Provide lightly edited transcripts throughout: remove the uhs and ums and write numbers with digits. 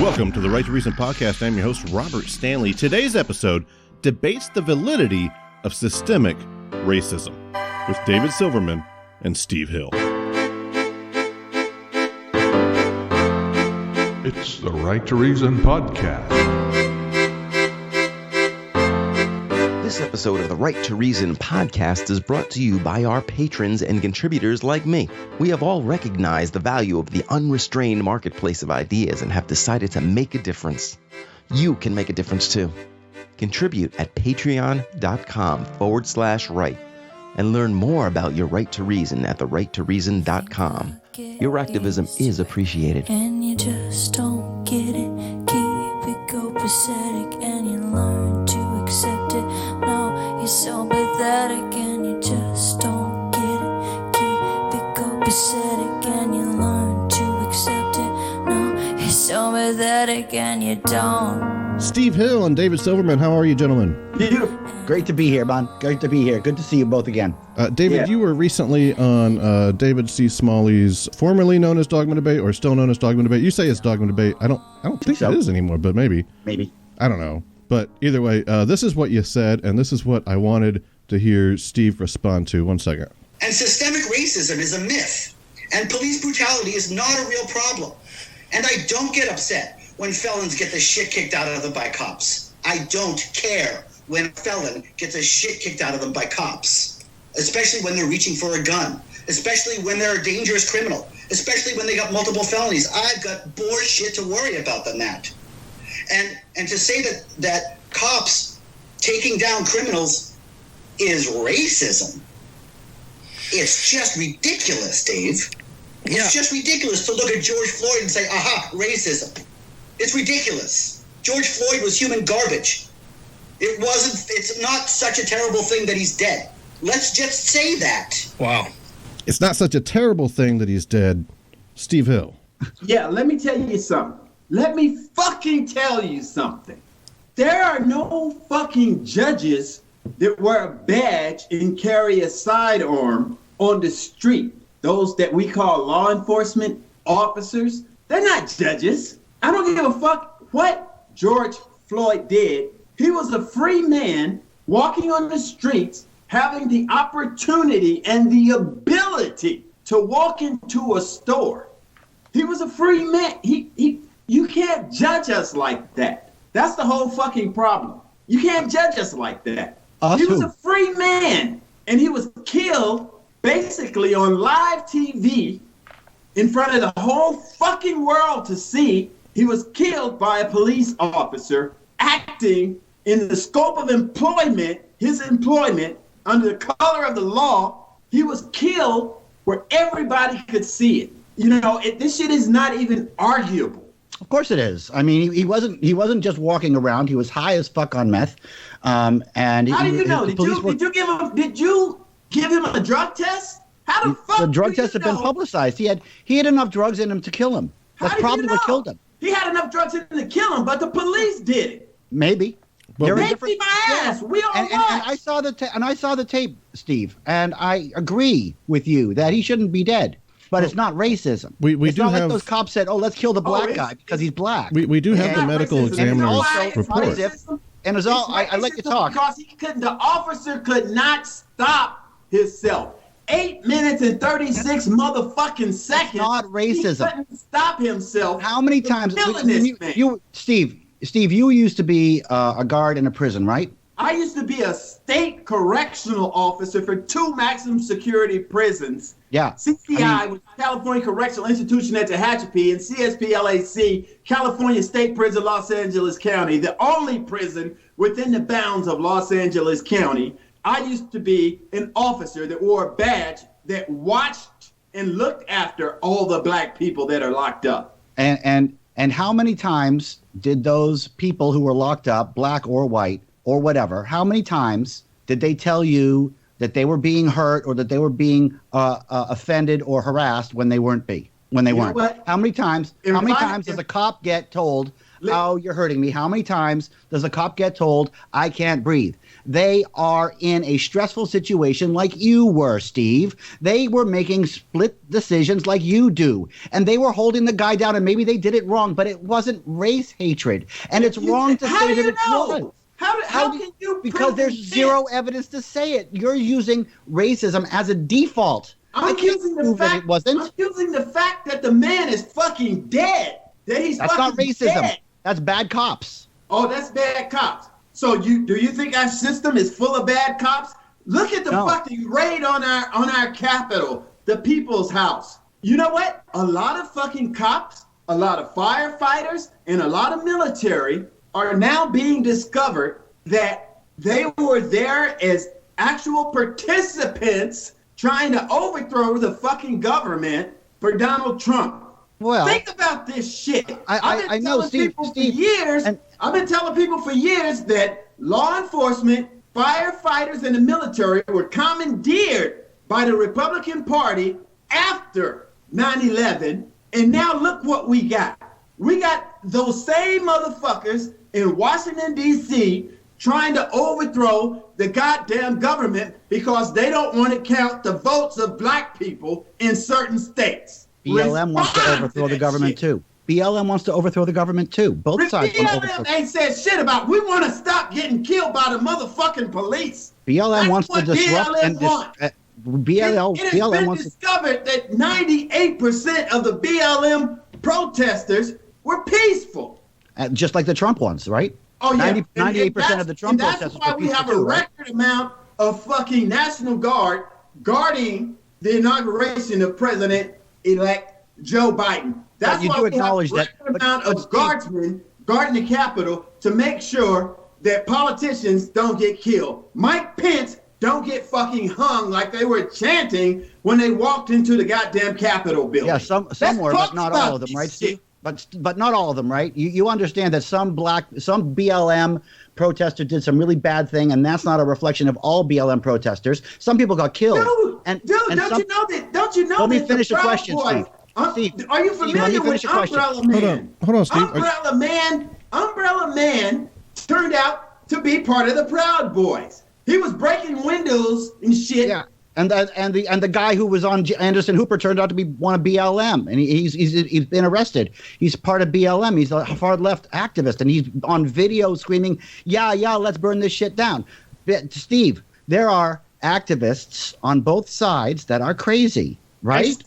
Welcome to the Right to Reason podcast. I'm your host, Robert Stanley. Today's episode debates the validity of systemic racism with David Silverman and Steve Hill. It's the Right to Reason podcast. This episode of the Right to Reason podcast is brought to you by our patrons and contributors like me. We have all recognized the value of the unrestrained marketplace of ideas and have decided to make a difference. You can make a difference too. Contribute at patreon.com/right and learn more about your right to reason at therighttoreason.com. Your activism is appreciated. And you just don't get it. Keep it copacetic and you learn to accept it. No, you're so pathetic and you just don't get it. Keep it copacetic and you learn to accept it. No, you're so pathetic and you don't. Steve Hill and David Silverman, how are you, gentlemen? Beautiful. Great to be here, man. Great to be here. Good to see you both again. David, you were recently on David C. Smalley's formerly known as Dogma Debate, or still known as Dogma Debate. You say it's Dogma Debate. I don't think so. It is anymore, but maybe. Maybe. I don't know. But either way, this is what you said, and this is what I wanted to hear Steve respond to. 1 second. And systemic racism is a myth, and police brutality is not a real problem. And I don't get upset when felons get the shit kicked out of them by cops. I don't care when a felon gets the shit kicked out of them by cops, especially when they're reaching for a gun, especially when they're a dangerous criminal, especially when they got multiple felonies. I've got more shit to worry about than that. And to say that cops taking down criminals is racism, it's just ridiculous, Dave. It's just ridiculous to look at George Floyd and say, aha, racism. It's ridiculous. George Floyd was human garbage. It's not such a terrible thing that he's dead. Let's just say that. Wow. It's not such a terrible thing that he's dead. Steve Hill. Yeah, let me tell you something. Let me fucking tell you something. There are no fucking judges that wear a badge and carry a sidearm on the street. Those that we call law enforcement officers, they're not judges. I don't give a fuck what George Floyd did. He was a free man walking on the streets, having the opportunity and the ability to walk into a store. He was a free man. You can't judge us like that. That's the whole fucking problem. You can't judge us like that. He was a free man, and he was killed basically on live TV in front of the whole fucking world to see. He was killed by a police officer acting in the scope of employment, his employment, under the color of the law. He was killed where everybody could see it. You know, this shit is not even arguable. Of course it is. I mean, he wasn't just walking around. He was high as fuck on meth. And how do you know? Did you give him a drug test? How the fuck? The drug tests have been publicized. He had enough drugs in him to kill him. That's probably what killed him. He had enough drugs in him to kill him, but the police did it. Maybe. Maybe my ass. We all and I saw the tape, Steve, and I agree with you that he shouldn't be dead. But it's not racism. It's not like those cops said, "Oh, let's kill the black guy because he's black." We do have the medical examiner's report. And as all, I let you talk. Because the officer could not stop himself. 8 minutes and 36 motherfucking seconds. It's not racism. He couldn't stop himself. How many times? Steve, you used to be a guard in a prison, right? I used to be a state correctional officer for 2 maximum security prisons. Yeah. CCI was California Correctional Institution at Tehachapi, and CSPLAC, California State Prison, Los Angeles County, the only prison within the bounds of Los Angeles County. I used to be an officer that wore a badge that watched and looked after all the black people that are locked up. And how many times did those people who were locked up, black or white or whatever, how many times did they tell you that they were being hurt or that they were being offended or harassed when they weren't? How many times? Does a cop get told, Oh, you're hurting me. How many times does a cop get told, I can't breathe? They are in a stressful situation like you were, Steve. They were making split decisions like you do. And they were holding the guy down, and maybe they did it wrong, but it wasn't race hatred. And it's wrong to say that it was. How can you Because there's zero evidence to say it. You're using racism as a default. I'm using the fact. It wasn't. I'm using the fact that the man is fucking dead. That's not racism. Dead. That's bad cops. Oh, that's bad cops. So do you think our system is full of bad cops? Look at the fucking raid on our capital, the People's House. You know what? A lot of fucking cops, a lot of firefighters, and a lot of military are now being discovered that they were there as actual participants trying to overthrow the fucking government for Donald Trump. Well, think about this shit. I know, Steve. I've been telling people for years that law enforcement, firefighters, and the military were commandeered by the Republican Party after 9/11, and now look what we got. We got those same motherfuckers in Washington, D.C. trying to overthrow the goddamn government because they don't want to count the votes of black people in certain states. BLM wants to overthrow the government too. BLM wants to overthrow the government too. Both sides want to overthrow. BLM ain't said shit about, we want to stop getting killed by the motherfucking police. BLM wants to disrupt and BLM wants discovered that 98% of the BLM protesters were peaceful. Just like the Trump ones, right? Oh, yeah. 98% of the Trump protesters were peaceful. That's why we have a record amount of fucking National Guard guarding the inauguration of President-elect Joe Biden. That's why we have a record amount of guardsmen guarding the Capitol to make sure that politicians don't get killed. Mike Pence don't get fucking hung like they were chanting when they walked into the goddamn Capitol building. Yeah, some were, but not all of them, right, Steve? But not all of them, right? You understand that some BLM protester did some really bad thing, and that's not a reflection of all BLM protesters. Some people got killed. Don't you know that? Let me finish the question, Steve. Steve, are you familiar with Umbrella Man? Hold on, Steve. Umbrella Man turned out to be part of the Proud Boys. He was breaking windows and shit. Yeah. And the guy who was on Anderson Hooper turned out to be one of BLM, and he's been arrested. He's part of BLM. He's a far left activist, and he's on video screaming, "Yeah, let's burn this shit down." But Steve, there are activists on both sides that are crazy, right?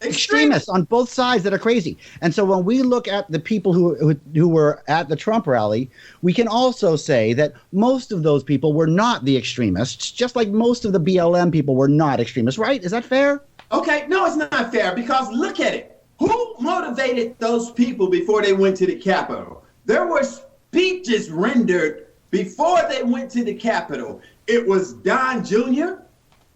Extremists on both sides that are crazy. And so when we look at the people who were at the Trump rally, we can also say that most of those people were not the extremists, just like most of the BLM people were not extremists, right? Is that fair? Okay, no, it's not fair, because look at it. Who motivated those people before they went to the Capitol? There were speeches rendered before they went to the Capitol. It was Don Jr.,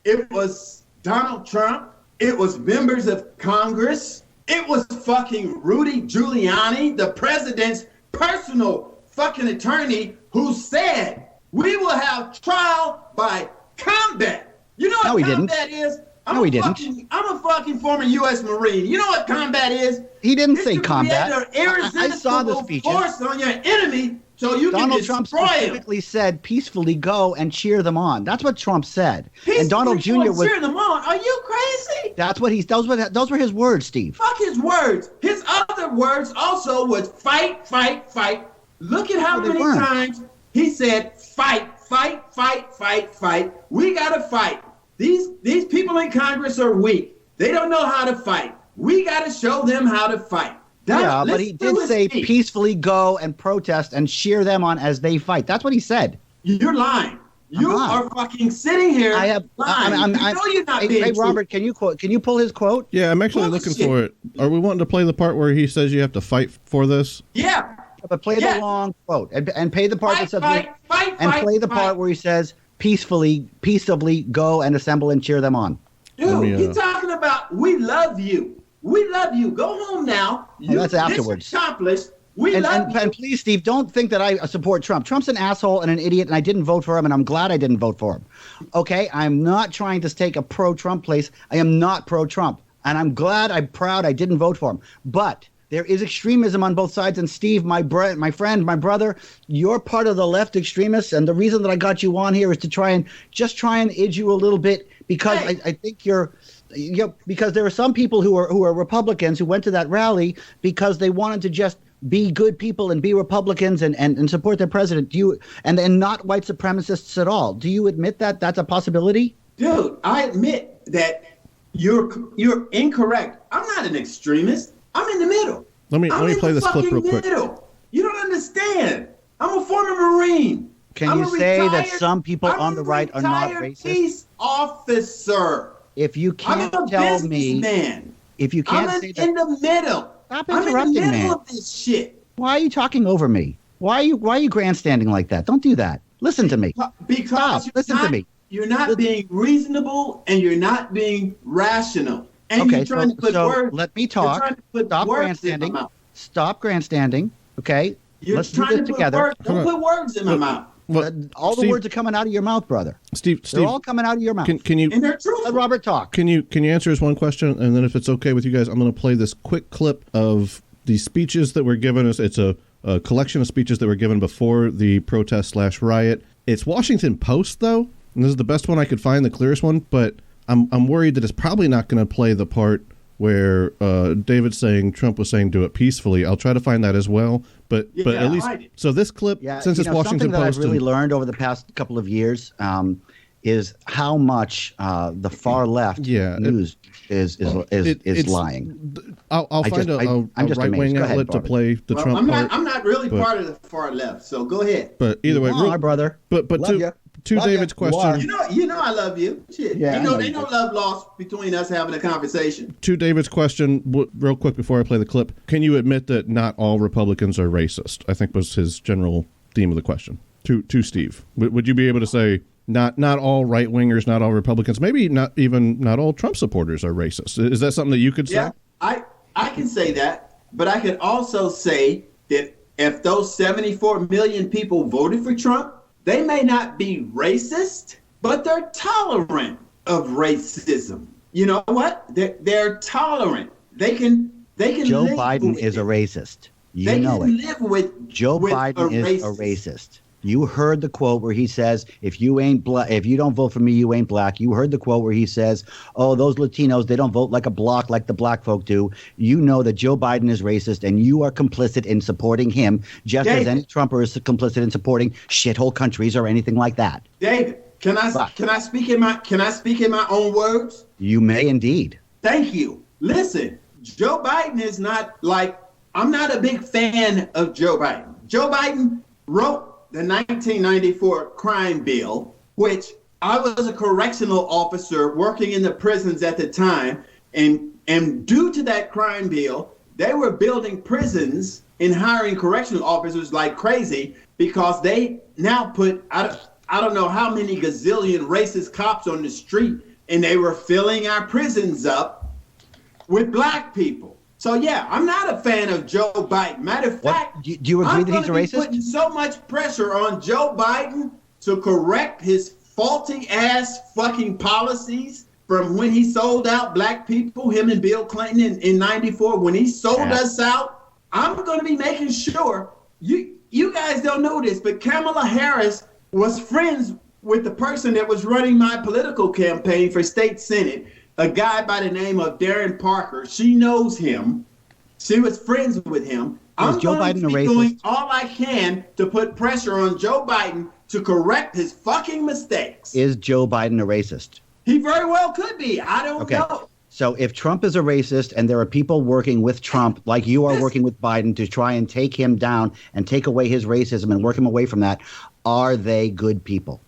it was Donald Trump, it was members of Congress. It was fucking Rudy Giuliani, the president's personal fucking attorney, who said, we will have trial by combat. You know what combat is? No, he didn't. I'm a fucking former U.S. Marine. You know what combat is? He didn't say combat. I saw the speeches. Force on your enemy so you Donald can Trump destroy specifically said, peacefully go and cheer them on. That's what Trump said. Peacefully and Donald Jr. was cheer them on. Are you crazy? That's what those were his words, Steve. Fuck his words. His other words also was fight, fight, fight. Look at how many times he said fight, fight, fight, fight, fight. We gotta fight. These people in Congress are weak. They don't know how to fight. We gotta show them how to fight. But he did say peacefully go and protest and cheer them on as they fight. That's what he said. You're lying. You are fucking sitting here lying. You're not being Hey, Robert, can you pull his quote? Yeah, I'm actually looking for it. Are we wanting to play the part where he says you have to fight for this? Yeah. But play the long quote and play the part that says play the part where he says peacefully go and assemble and cheer them on. Dude, he's talking about we love you. We love you. Go home now. That's afterwards. Accomplished. We love you. And please, Steve, don't think that I support Trump. Trump's an asshole and an idiot, and I didn't vote for him, and I'm glad I didn't vote for him. Okay? I'm not trying to take a pro-Trump place. I am not pro-Trump. And I'm proud I didn't vote for him. But There is extremism on both sides. And Steve, my friend, my brother, you're part of the left extremists. And the reason that I got you on here is to try and edge you a little bit, because I think because there are some people who are Republicans who went to that rally because they wanted to just be good people and be Republicans and support their president. And not white supremacists at all. Do you admit that that's a possibility? Dude, I admit that you're incorrect. I'm not an extremist. I'm in the middle. Let me play this clip real quick. You don't understand. I'm a former Marine. Can you say that some people on the right are not racist? Peace officer. If you can't I'm a tell me, man. If you can't say that, in the middle. Stop I'm interrupting, in the middle man. of this shit. Why are you talking over me? Why are you grandstanding like that? Don't do that. Listen to me. Because listen to me. You're not being reasonable and you're not being rational. And Okay, you're trying to put words. Let me talk. You're trying to put Stop words in my grandstanding. mouth. Stop grandstanding. Okay. Let's do this together. Don't put words in my mouth. Well, all the words are coming out of your mouth, brother. Steve, they're all coming out of your mouth. Can you? And they're truthful. Let Robert talk. Can you answer this one question, and then if it's okay with you guys, I'm going to play this quick clip of the speeches that were given. It's a collection of speeches that were given before the protest/riot. It's Washington Post, though, and this is the best one I could find, the clearest one. But I'm worried that it's probably not going to play the part where David's saying Trump was saying do it peacefully. I'll try to find that as well. But at least so this clip, since it's Washington Post, something that I've really learned over the past couple of years is how much the far left news is lying. I'll find a right wing outlet to play the Trump part. I'm not really part of the far left, so go ahead. But either way, my brother. But to David's question, you know I love you. Shit. Yeah, they know love lost between us having a conversation. To David's question, real quick before I play the clip, can you admit that not all Republicans are racist? I think was his general theme of the question. To Steve, would you be able to say not all right wingers, not all Republicans, maybe not all Trump supporters are racist? Is that something that you could say? Yeah, I can say that, but I could also say that if those 74 million people voted for Trump, they may not be racist, but they're tolerant of racism. You know what? They're tolerant. They can. Joe live Biden with is a it. racist. They can live with Joe with Biden is a racist. You heard the quote where he says, if you don't vote for me, you ain't black. You heard the quote where he says, oh, those Latinos, they don't vote like a block like the black folk do. You know that Joe Biden is racist, and you are complicit in supporting him, just as any Trumper is complicit in supporting shithole countries or anything like that. David, can I speak in my own words? You may indeed. Thank you. Listen, Joe Biden is not like, I'm not a big fan of Joe Biden. Joe Biden wrote the 1994 crime bill, which I was a correctional officer working in the prisons at the time. And due to that crime bill, they were building prisons and hiring correctional officers like crazy because they now put, I don't know how many gazillion racist cops on the street, and they were filling our prisons up with black people. So, yeah, I'm not a fan of Joe Biden. Matter of fact, do you agree that he's a racist? I'm putting so much pressure on Joe Biden to correct his faulty-ass fucking policies from when he sold out black people, him and Bill Clinton in 94. When he sold us out, I'm going to be making sure, you guys don't know this, but Kamala Harris was friends with the person that was running my political campaign for state senate, a guy by the name of Darren Parker. She knows him. She was friends with him. I'm going to be doing all I can to put pressure on Joe Biden to correct his fucking mistakes. Is Joe Biden a racist? He very well could be. I don't know. So if Trump is a racist and there are people working with Trump, like you are working with Biden, to try and take him down and take away his racism and work him away from that, are they good people?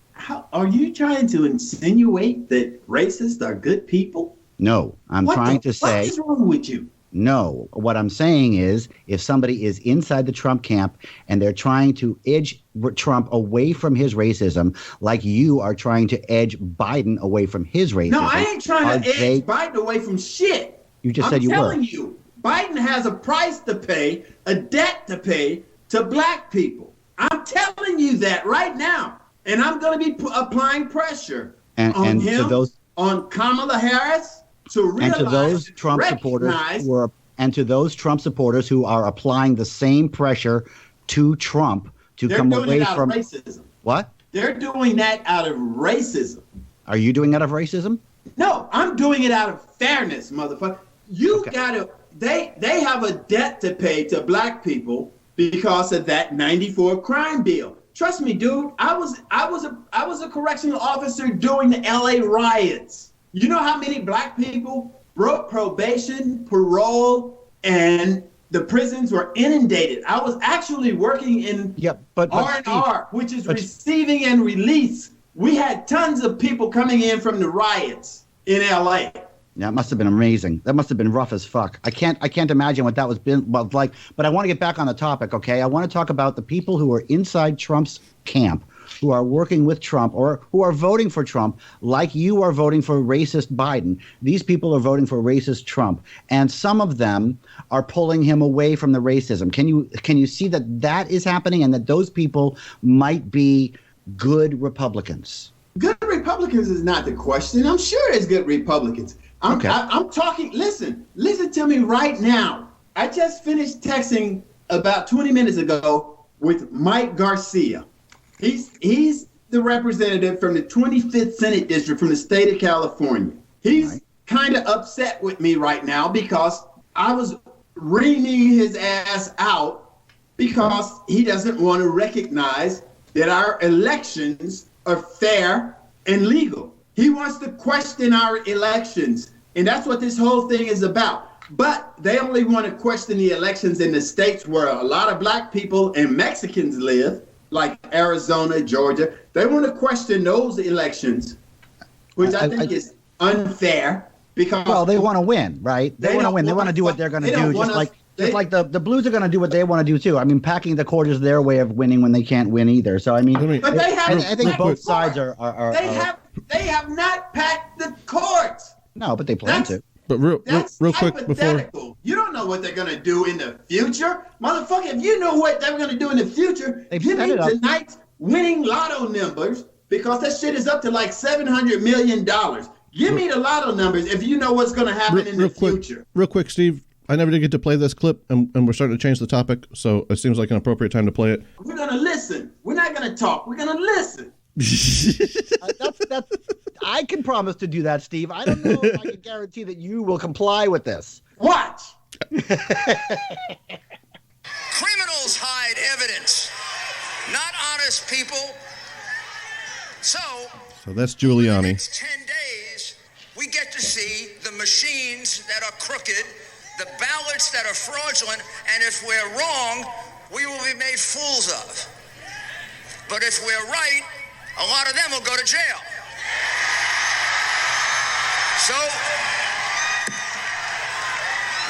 Are you trying to insinuate that racists are good people? No, I'm trying to say. What is wrong with you? No, what I'm saying is if somebody is inside the Trump camp and they're trying to edge Trump away from his racism, like you are trying to edge Biden away from his racism. No, I ain't trying to edge Biden away from shit. You just said you were. I'm telling you, Biden has a price to pay, a debt to pay to black people. I'm telling you that right now. And I'm going to be applying pressure on him, on Kamala Harris, to realize, and to those Trump supporters who are and to those Trump supporters who are applying the same pressure to Trump to They're come doing away it out from of racism. What? They're doing that out of racism. Are you doing that of racism? No, I'm doing it out of fairness, motherfucker. You gotta. They have a debt to pay to black people because of that '94 crime bill. Trust me, dude. I was a correctional officer during the LA riots. You know how many black people broke probation, parole, and the prisons were inundated. I was actually working in R&R, which is receiving and release. We had tons of people coming in from the riots in LA. Yeah, it must have been amazing. That must have been rough as fuck. I can't imagine what that was like. But I want to get back on the topic, okay? I want to talk about the people who are inside Trump's camp, who are working with Trump or who are voting for Trump, like you are voting for racist Biden. These people are voting for racist Trump, and some of them are pulling him away from the racism. Can you see that is happening, and that those people might be good Republicans? Good Republicans is not the question. I'm sure there's good Republicans. I'm talking. Listen to me right now. I just finished texting about 20 minutes ago with Mike Garcia. He's the representative from the 25th Senate District from the state of California. He's kind of upset with me right now because I was reaming his ass out because he doesn't want to recognize that our elections are fair and legal. He wants to question our elections, and that's what this whole thing is about. But they only want to question the elections in the states where a lot of black people and Mexicans live, like Arizona, Georgia. They want to question those elections, which I think is unfair because they want to win, right? They want to win. They want to do what they're going to do, just like the Blues are going to do what they want to do too. I mean, packing the court is their way of winning when they can't win either. So I mean, I think both sides are. They have not packed the court. No, but they plan to. But real quick before you don't know what they're going to do in the future, motherfucker. If you know what they're going to do in the future, give me tonight's winning lotto numbers because that shit is up to like $700 million. Give me the lotto numbers if you know what's going to happen in the future. Real quick, Steve. I never did get to play this clip, and we're starting to change the topic, so it seems like an appropriate time to play it. We're going to listen. We're not going to talk. We're going to listen. I can promise to do that, Steve. I don't know if I can guarantee that you will comply with this. Watch. Criminals hide evidence, not honest people. So that's Giuliani. For the next 10 days, we get to see the machines that are crooked, the ballots that are fraudulent, and if we're wrong, we will be made fools of. But if we're right, a lot of them will go to jail. So,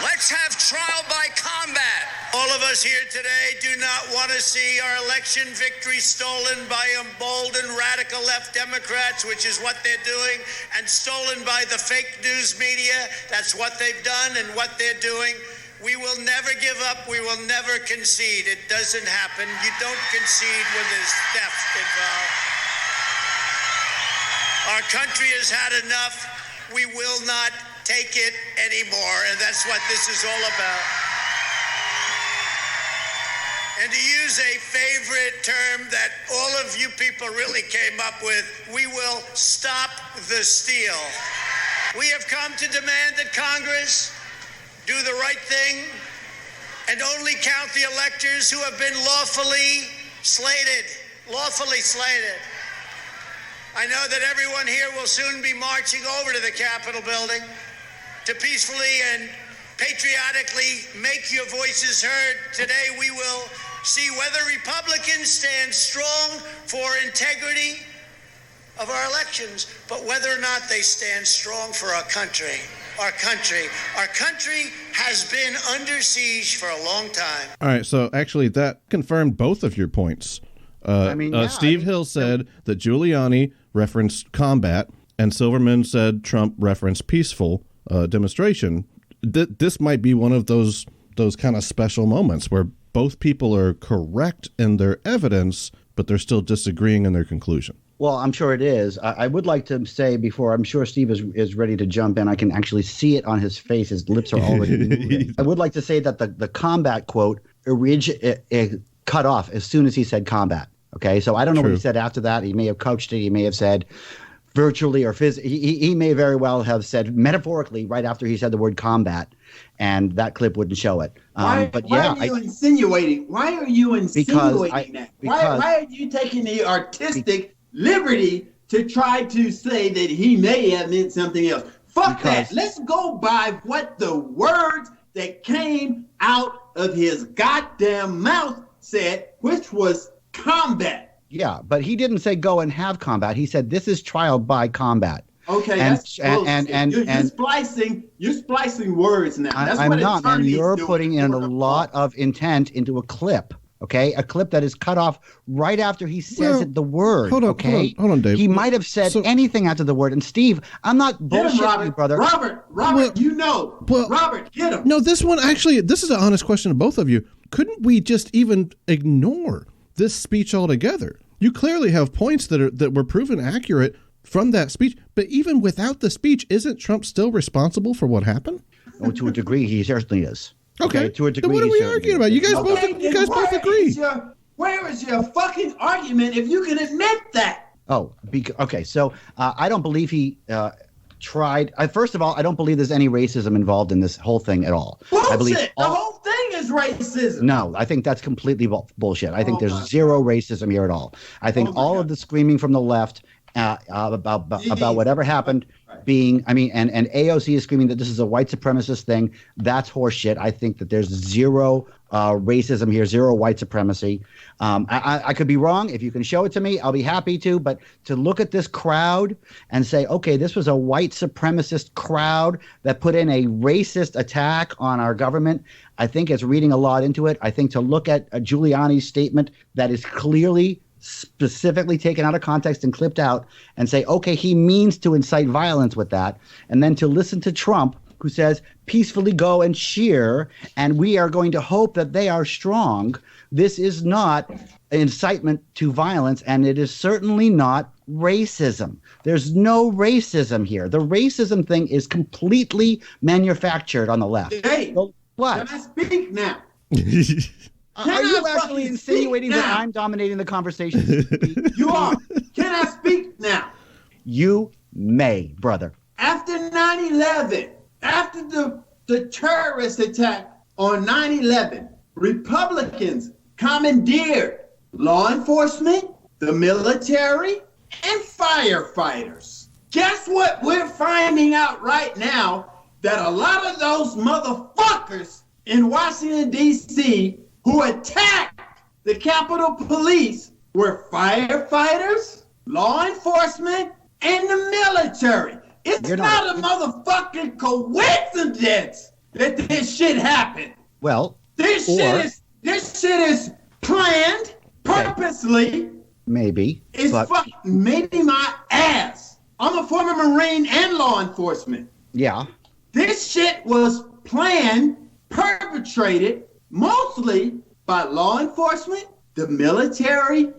let's have trial by combat. All of us here today do not want to see our election victory stolen by emboldened radical left Democrats, which is what they're doing, and stolen by the fake news media. That's what they've done and what they're doing. We will never give up. We will never concede. It doesn't happen. You don't concede when there's theft involved. Our country has had enough. We will not take it anymore, and that's what this is all about. And to use a favorite term that all of you people really came up with, we will stop the steal. We have come to demand that Congress do the right thing and only count the electors who have been lawfully slated. I know that everyone here will soon be marching over to the Capitol building to peacefully and patriotically make your voices heard. Today we will see whether Republicans stand strong for integrity of our elections, but whether or not they stand strong for our country. Our country has been under siege for a long time. All right, so actually that confirmed both of your points. Steve Hill said that Giuliani referenced combat, and Silverman said Trump referenced peaceful demonstration. This might be one of those kind of special moments where both people are correct in their evidence, but they're still disagreeing in their conclusion. Well, I'm sure it is. I would like to say before, I'm sure Steve is ready to jump in. I can actually see it on his face. His lips are already moving. I would like to say that the combat quote cut off as soon as he said combat. Okay, so I don't know what he said after that. He may have coached it. He may have said virtually or physically. He may very well have said metaphorically right after he said the word combat, and that clip wouldn't show it. Why are you insinuating? Why are you insinuating that? Why are you taking the artistic liberty to try to say that he may have meant something else? Fuck that. Let's go by what the words that came out of his goddamn mouth said, which was combat. Yeah, but he didn't say go and have combat. He said this is trial by combat. Okay, you're splicing words now. That's I'm what not, and you're do putting in a lot of intent into a clip. Okay, a clip that is cut off right after he says the word. Hold on, Dave. He might have said anything after the word. And Steve, I'm not bullshitting you, brother. Robert, Robert, get him. No, this is an honest question to both of you. Couldn't we just even ignore this speech altogether? You clearly have points that were proven accurate from that speech, but even without the speech, isn't Trump still responsible for what happened? Oh, to a degree, he certainly is. Okay, to a degree. Then what are we arguing about? You guys both agree. Where is your fucking argument if you can admit that? Oh, okay. So I don't believe he tried. First of all, I don't believe there's any racism involved in this whole thing at all. Bullshit. I believe the whole thing is racism. No, I think that's completely bullshit. I think there's zero racism here at all. I think all of the screaming from the left about whatever happened being, and AOC is screaming that this is a white supremacist thing. That's horseshit. I think that there's zero racism here, zero white supremacy. I could be wrong. If you can show it to me, I'll be happy to. But to look at this crowd and say, okay, this was a white supremacist crowd that put in a racist attack on our government, I think it's reading a lot into it. I think to look at Giuliani's statement that is clearly specifically taken out of context and clipped out and say, okay, he means to incite violence with that. And then to listen to Trump, who says, peacefully go and cheer, and we are going to hope that they are strong. This is not incitement to violence, and it is certainly not racism. There's no racism here. The racism thing is completely manufactured on the left. Hey, so, what? Can I speak now? Are you actually insinuating that I'm dominating the conversation? You are. Can I speak now? You may, brother. After 9/11, after the terrorist attack on 9/11, Republicans commandeered law enforcement, the military, and firefighters. Guess what we're finding out right now? That a lot of those motherfuckers in Washington, D.C., who attacked the Capitol Police were firefighters, law enforcement, and the military. It's not a motherfucking coincidence that this shit happened. Well, this shit is planned purposely. Maybe. It's maybe my ass. I'm a former Marine and law enforcement. Yeah. This shit was planned, perpetrated, mostly by law enforcement, the military,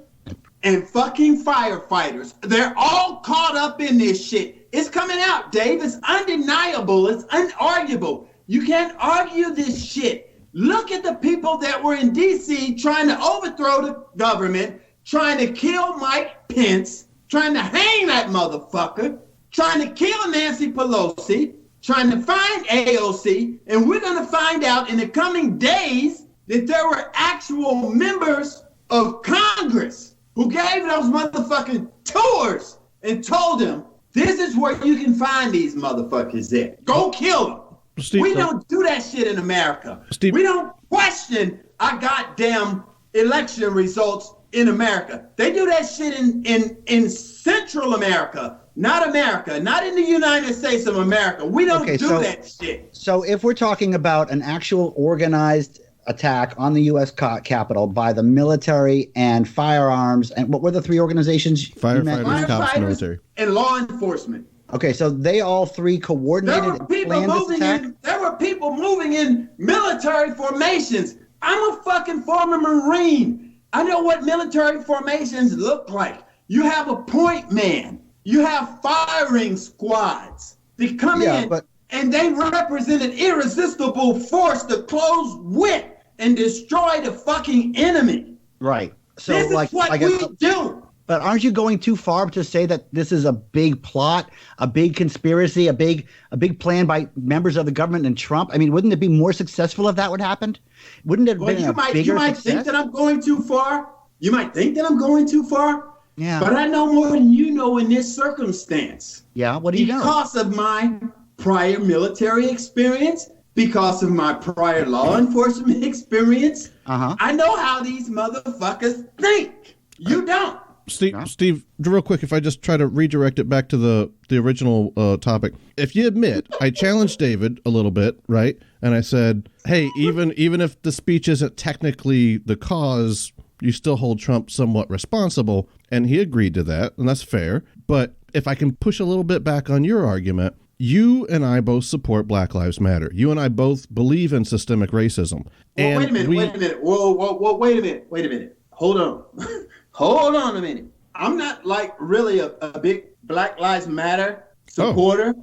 and fucking firefighters. They're all caught up in this shit. It's coming out, Dave. It's undeniable. It's unarguable. You can't argue this shit. Look at the people that were in D.C. trying to overthrow the government, trying to kill Mike Pence, trying to hang that motherfucker, trying to kill Nancy Pelosi, trying to find AOC, and we're going to find out in the coming days that there were actual members of Congress who gave those motherfucking tours and told them, this is where you can find these motherfuckers at. Go kill them. Steve, we don't do that shit in America. Steve, we don't question our goddamn election results in America. They do that shit in Central America. Not America, not in the United States of America. We don't do that shit. So if we're talking about an actual organized attack on the U.S. Capitol by the military and firearms, and what were the three organizations? Firefighters, cops, military. And law enforcement. Okay, so they all three coordinated and planned this attack? There were people moving in military formations. I'm a fucking former Marine. I know what military formations look like. You have a point man. You have firing squads. They come in and they represent an irresistible force to close with and destroy the fucking enemy. Right. So this is what we do. But aren't you going too far to say that this is a big plot, a big conspiracy, a big plan by members of the government and Trump? I mean, wouldn't it be more successful if that would happen? Wouldn't it have been a bigger You might success? think that I'm going too far. You might think that I'm going too far. Yeah. But I know more than you know in this circumstance. Yeah. What do you know? Because of my prior military experience, because of my prior law enforcement experience, I know how these motherfuckers think. You don't. Steve, real quick, if I just try to redirect it back to the original topic. If you admit, I challenged David a little bit, right? And I said, hey, even if the speech isn't technically the cause, you still hold Trump somewhat responsible. And he agreed to that, and that's fair. But if I can push a little bit back on your argument, you and I both support Black Lives Matter. You and I both believe in systemic racism. Well, and wait a minute. Whoa, wait a minute. Hold on. Hold on a minute. I'm not like really a big Black Lives Matter supporter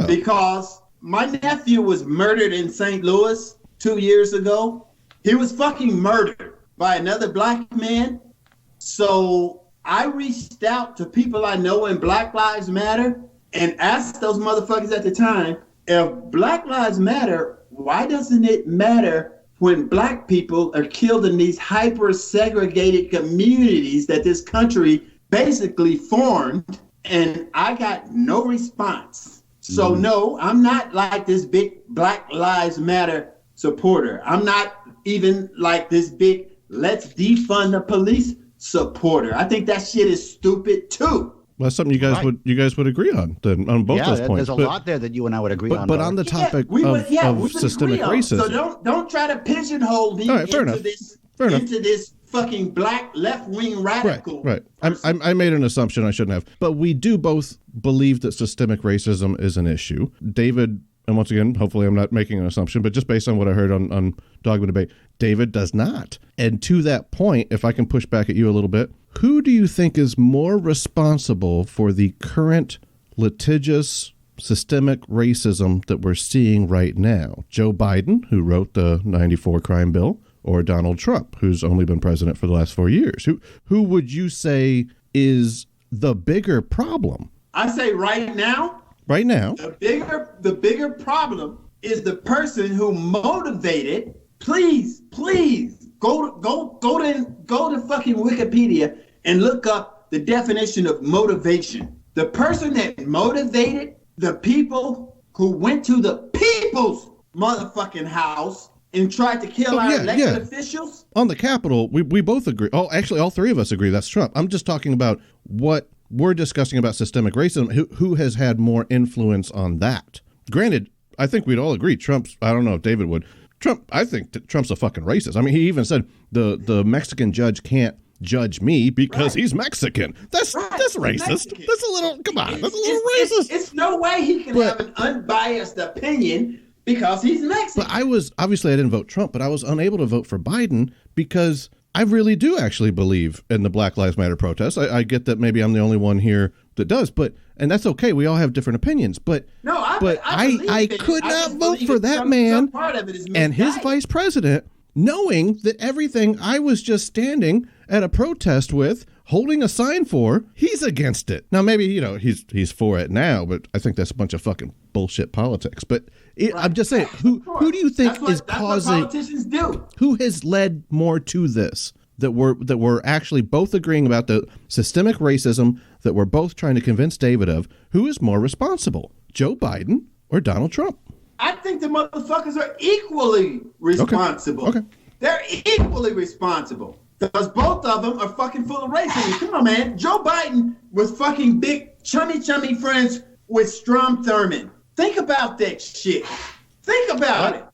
because my nephew was murdered in St. Louis 2 years ago. He was fucking murdered by another black man. So I reached out to people I know in Black Lives Matter and asked those motherfuckers at the time, if Black Lives Matter, why doesn't it matter when black people are killed in these hyper-segregated communities that this country basically formed? And I got no response. So no, I'm not like this big Black Lives Matter supporter. I'm not even like this big let's defund the police supporter. I think that shit is stupid too. Well, that's something you guys would agree on then, on both those points. There's a lot there that you and I would agree on. But on the topic of systemic racism, so don't try to pigeonhole me into this fucking black left-wing radical. Right. I made an assumption I shouldn't have. But we do both believe that systemic racism is an issue. David, and once again, hopefully I'm not making an assumption, but just based on what I heard on Dogma Debate, David does not. And to that point, if I can push back at you a little bit, who do you think is more responsible for the current litigious systemic racism that we're seeing right now? Joe Biden, who wrote the 94 crime bill, or Donald Trump, who's only been president for the last 4 years? Who would you say is the bigger problem? I say right now, the bigger problem is the person who motivated. Please go to fucking Wikipedia and look up the definition of motivation. The person that motivated the people who went to the people's motherfucking house and tried to kill our elected officials. On the Capitol, we both agree. Oh, actually, all three of us agree. That's Trump. I'm just talking about what we're discussing about systemic racism. Who has had more influence on that? Granted, I think we'd all agree I don't know if David would. I think Trump's a fucking racist. I mean, he even said the Mexican judge can't judge me because he's Mexican. That's racist. Mexican. That's a little racist. It's no way he can have an unbiased opinion because he's Mexican. But I didn't vote Trump, but I was unable to vote for Biden because I really do actually believe in the Black Lives Matter protests. I get that maybe I'm the only one here that does, and that's okay. We all have different opinions, but I could not vote for that man and his vice president, knowing that everything I was just standing at a protest with, holding a sign for, he's against it. Now maybe he's for it now, but I think that's a bunch of fucking bullshit politics. But I'm just saying, who do you think is causing? That's what politicians do. Who has led more to this? That we're actually both agreeing about the systemic racism that we're both trying to convince David of. Who is more responsible, Joe Biden or Donald Trump? I think the motherfuckers are equally responsible. Okay. They're equally responsible because both of them are fucking full of racism. Come on, man. Joe Biden was fucking big chummy friends with Strom Thurmond. Think about that shit. Think about it.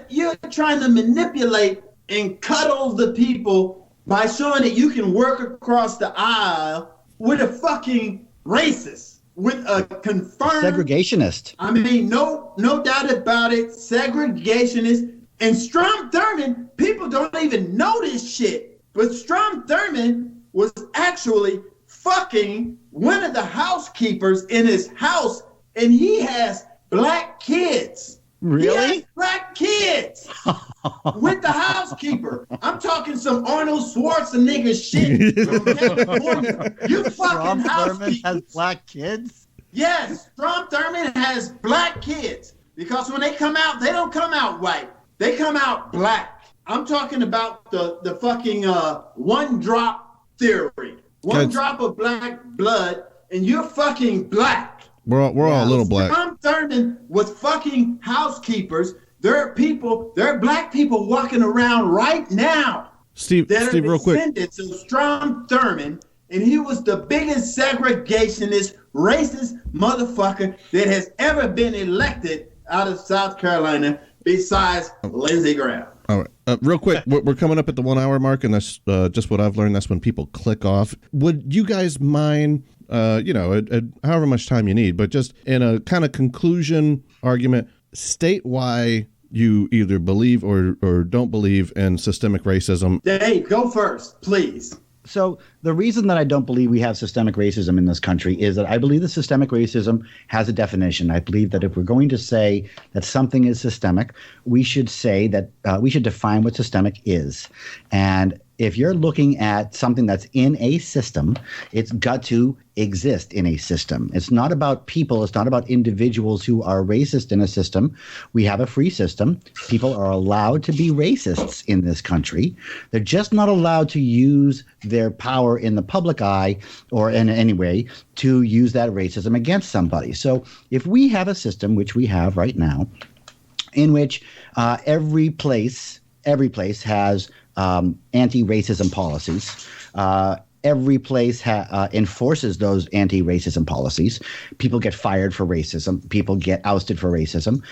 You're trying to manipulate and cuddle the people by showing that you can work across the aisle with a fucking racist, with a confirmed segregationist. I mean, no doubt about it, segregationist. And Strom Thurmond, people don't even know this shit, but Strom Thurmond was actually fucking one of the housekeepers in his house, and he has black kids. Really? He has black kids with the housekeeper. I'm talking some Arnold Schwarzenegger shit from California. You fucking Strom Thurmond housekeepers. has black kids? Yes, Strom Thurmond has black kids because when they come out, they don't come out white. They come out black. I'm talking about the fucking one drop theory. One drop of black blood, and you're fucking black. We're all a little black. Strom Thurmond was fucking housekeepers. There are black people walking around right now. Steve, real quick. Descendants of Strom Thurmond, and he was the biggest segregationist, racist motherfucker that has ever been elected out of South Carolina besides Lindsey Graham. All right. Real quick, we're coming up at the 1 hour mark, and that's just what I've learned. That's when people click off. Would you guys mind, however much time you need, but just in a kind of conclusion argument, state why you either believe or don't believe in systemic racism? Dave, go first, please. So the reason that I don't believe we have systemic racism in this country is that I believe that systemic racism has a definition. I believe that if we're going to say that something is systemic, we should say that we should define what systemic is. And if you're looking at something that's in a system, it's got to exist in a system. It's not about people. It's not about individuals who are racist in a system. We have a free system. People are allowed to be racists in this country. They're just not allowed to use their power in the public eye or in any way to use that racism against somebody. So if we have a system, which we have right now, in which every place has anti-racism policies. Every place enforces those anti-racism policies. People get fired for racism. People get ousted for racism.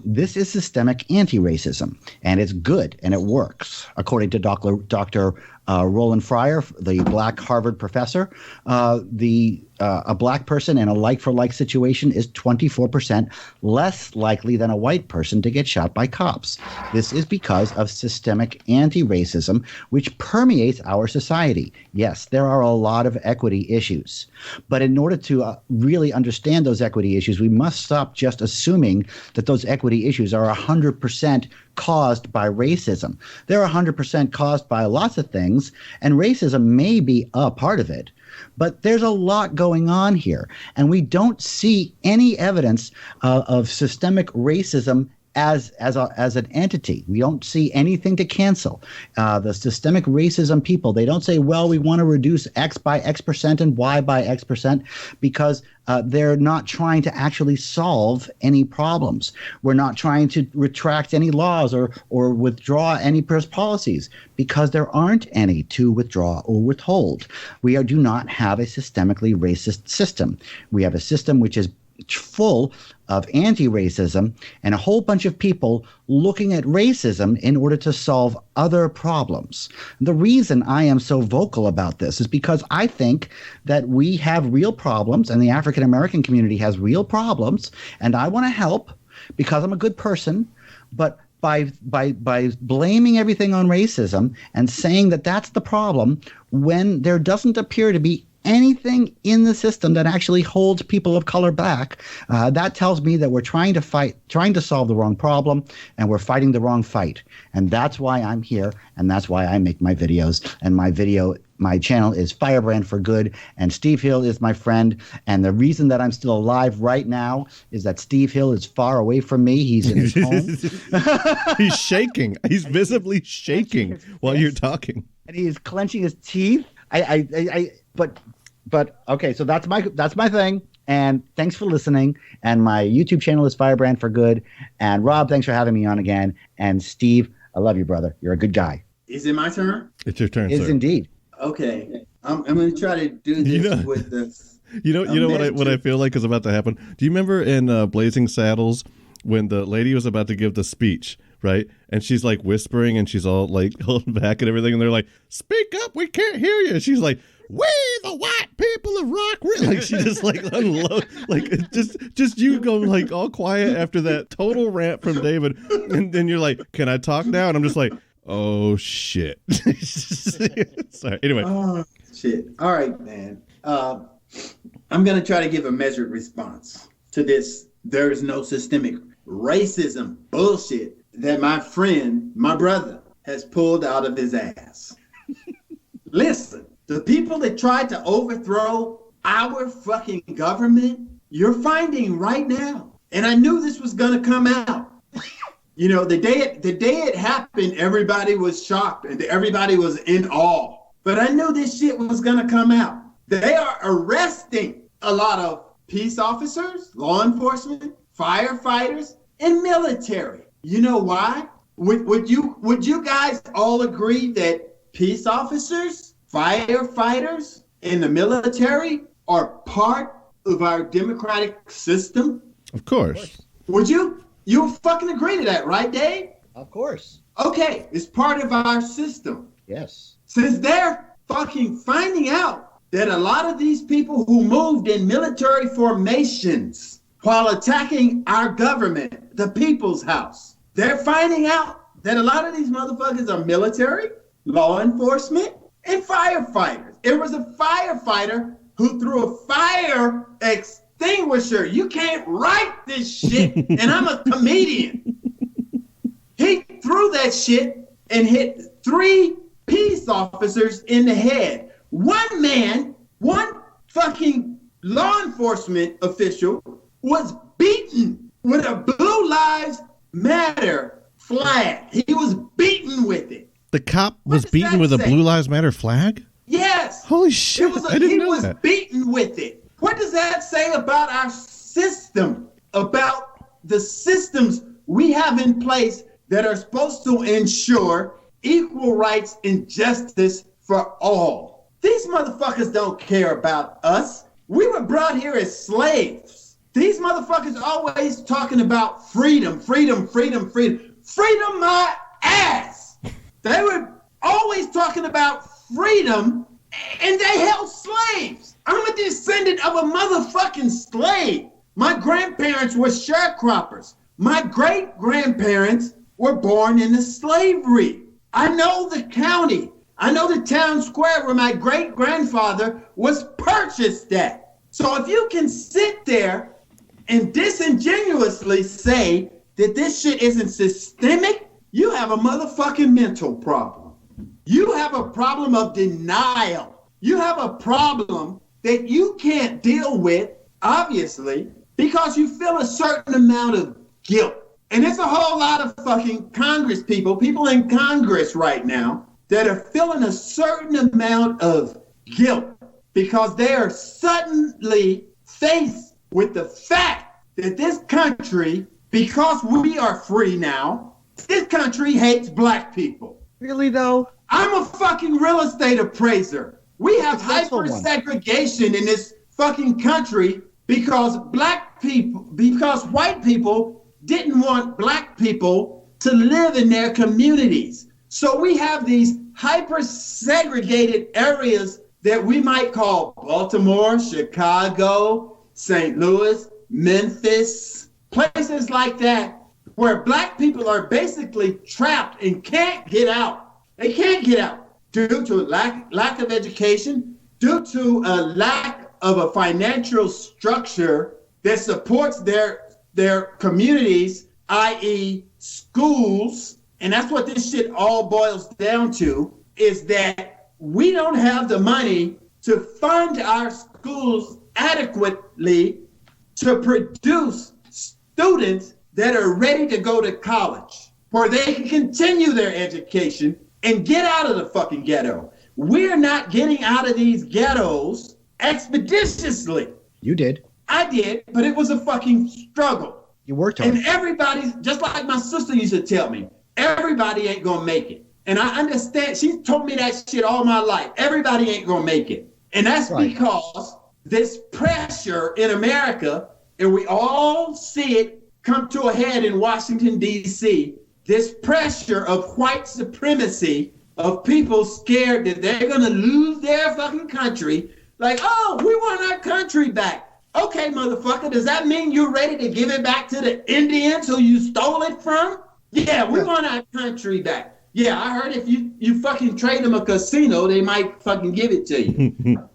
This is systemic anti-racism, and it's good, and it works. According to Dr. Roland Fryer, the black Harvard professor, a black person in a like-for-like situation is 24% less likely than a white person to get shot by cops. This is because of systemic anti-racism, which permeates our society. Yes, there are a lot of equity issues, but in order to really understand those equity issues, we must stop just assuming that those equity issues are 100% caused by racism. They're 100% caused by lots of things, and racism may be a part of it. But there's a lot going on here, and we don't see any evidence of systemic racism as an entity. We don't see anything to cancel. The systemic racism people, they don't say, well, we want to reduce X by X percent and Y by X percent, because they're not trying to actually solve any problems. We're not trying to retract any laws or withdraw any policies, because there aren't any to withdraw or withhold. We do not have a systemically racist system. We have a system which is full of anti-racism and a whole bunch of people looking at racism in order to solve other problems. The reason I am so vocal about this is because I think that we have real problems, and the African American community has real problems, and I want to help because I'm a good person, but by blaming everything on racism and saying that that's the problem when there doesn't appear to be anything in the system that actually holds people of color back, that tells me that we're trying to solve the wrong problem, and we're fighting the wrong fight. And that's why I'm here, and that's why I make my videos. And my channel is Firebrand for Good, and Steve Hill is my friend. And the reason that I'm still alive right now is that Steve Hill is far away from me. He's in his home. He's shaking. He's visibly shaking while you're talking. And he's clenching his teeth. But okay, so that's my thing. And thanks for listening. And my YouTube channel is Firebrand for Good. And Rob, thanks for having me on again. And Steve, I love you, brother. You're a good guy. Is it my turn? It's your turn, It's sir. indeed. Okay, I'm going to try to do this with this. You know what I feel like is about to happen? Do you remember in Blazing Saddles when the lady was about to give the speech, right? And she's like whispering and she's all like holding back and everything, and they're like, "Speak up, we can't hear you." And she's like, "We the white people of Rock," like she just like unload, like just you go like all quiet after that total rant from David, and then you're like, "Can I talk now?" And I'm just like, "Oh shit." Sorry. Anyway. Oh shit. All right, man. I'm going to try to give a measured response to this. There is no systemic racism bullshit that my friend, my brother, has pulled out of his ass. Listen, the people that tried to overthrow our fucking government, you're finding right now. And I knew this was going to come out. You know, the day it happened, everybody was shocked and everybody was in awe. But I knew this shit was going to come out. They are arresting a lot of peace officers, law enforcement, firefighters, and military. You know why? Would you guys all agree that peace officers, firefighters, and the military are part of our democratic system? Of course. Would you? You fucking agree to that, right, Dave? Of course. Okay, it's part of our system. Yes. Since they're fucking finding out that a lot of these people who moved in military formations while attacking our government, the people's house, they're finding out that a lot of these motherfuckers are military, law enforcement, and firefighters. It was a firefighter who threw a fire extinguisher. You can't write this shit, and I'm a comedian. He threw that shit and hit 3 peace officers in the head. One man, one fucking law enforcement official was beaten with a Blue Lives Matter flag. He was beaten with it. The cop was beaten with a Blue Lives Matter flag? Yes. Holy shit, I didn't know that. He was beaten with it. What does that say about our system, about the systems we have in place that are supposed to ensure equal rights and justice for all? These motherfuckers don't care about us. We were brought here as slaves. These motherfuckers always talking about freedom, freedom, freedom, freedom. Freedom my ass. They were always talking about freedom, and they held slaves. I'm a descendant of a motherfucking slave. My grandparents were sharecroppers. My great-grandparents were born into slavery. I know the county. I know the town square where my great-grandfather was purchased at. So if you can sit there and disingenuously say that this shit isn't systemic, you have a motherfucking mental problem. You have a problem of denial. You have a problem that you can't deal with, obviously, because you feel a certain amount of guilt. And there's a whole lot of fucking Congress people in Congress right now that are feeling a certain amount of guilt because they are suddenly faced with the fact that this country, because we are free now, this country hates black people. Really, though? I'm a fucking real estate appraiser. We have hyper-segregation in this fucking country because white people didn't want black people to live in their communities. So we have these hyper-segregated areas that we might call Baltimore, Chicago, St. Louis, Memphis, places like that, where black people are basically trapped and can't get out. They can't get out due to lack of education, due to a lack of a financial structure that supports their communities, i.e. schools. And that's what this shit all boils down to, is that we don't have the money to fund our schools adequately to produce students that are ready to go to college, where they can continue their education and get out of the fucking ghetto. We're not getting out of these ghettos expeditiously. You did. I did, but it was a fucking struggle. You worked hard. And everybody, just like my sister used to tell me, everybody ain't gonna make it. And I understand, she told me that shit all my life. Everybody ain't gonna make it. And that's because this pressure in America, and we all see it come to a head in Washington, D.C., this pressure of white supremacy, of people scared that they're going to lose their fucking country. Like, oh, we want our country back. Okay, motherfucker, does that mean you're ready to give it back to the Indians who you stole it from? Yeah, we want our country back. Yeah, I heard if you fucking trade them a casino, they might fucking give it to you.